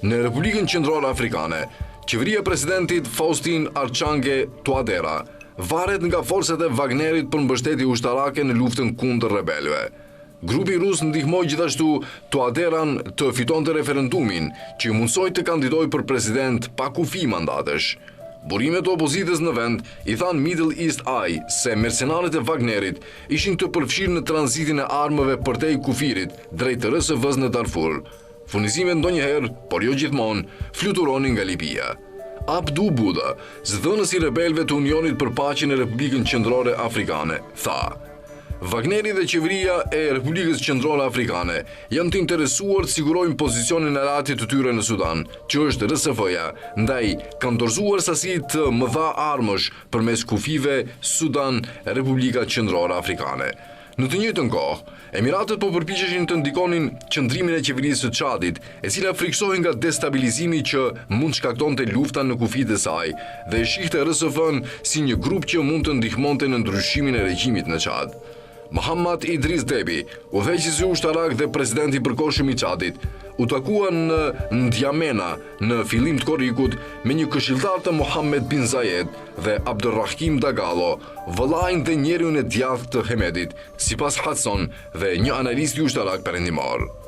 Në Republikën Qendrore Afrikane, qeveria e presidentit Faustin Archange Touadera varet nga forcat e Wagnerit për mbështetje ushtarake në luftën kundër rebelëve. Grupi rus ndihmoi gjithashtu Touaderan të fitonte referendumin që i mundsoi të kandidojë për president pa kufi mandatesh. Burimet e opozitës në vend i thanë Middle East Eye se mercenarët e Wagnerit ishin të përfshirë në tranzitin e armëve përtej kufirit drejt RSV-s në Darfur. Furnizimet ndonjëherë, por jo gjithmonë, fluturonin nga Libia. Abdu Buda, zëdhënësi i rebelëve të Unionit për Paqen e Republikën Qendrore Afrikane, tha: Wagneri dhe qeveria e Republikës Qendrore Afrikane janë të interesuar të sigurojnë pozicionin e ratit të tyre në Sudan, që është RSF-ja, ndaj kanë dorëzuar sasi të mëdha armësh përmes kufive Sudan, Republika Qendrore Afrikane. Në të njëjtën kohë, Emiratet po përpiqeshin të ndikonin qëndrimin e qeverisë së Çadit, e cila friksohej nga destabilizimi që mund shkaktonte lufta në kufijtë e saj dhe e shihte RSF-n si një grup që mund të ndihmonte në ndryshimin e regjimit në Çad. Mohamed Idris Deby, udhëheqësi ushtarak dhe presidenti i përkohshëm i Çadit, u takuan në N'Djamena në fillim të korrikut me një këshilltar të Mohammed bin Zayed dhe Abdurrahim Dagalo, vëllain dhe njeriun e djathtë të Hemedit, sipas Hudson dhe një analist ushtarak perëndimor.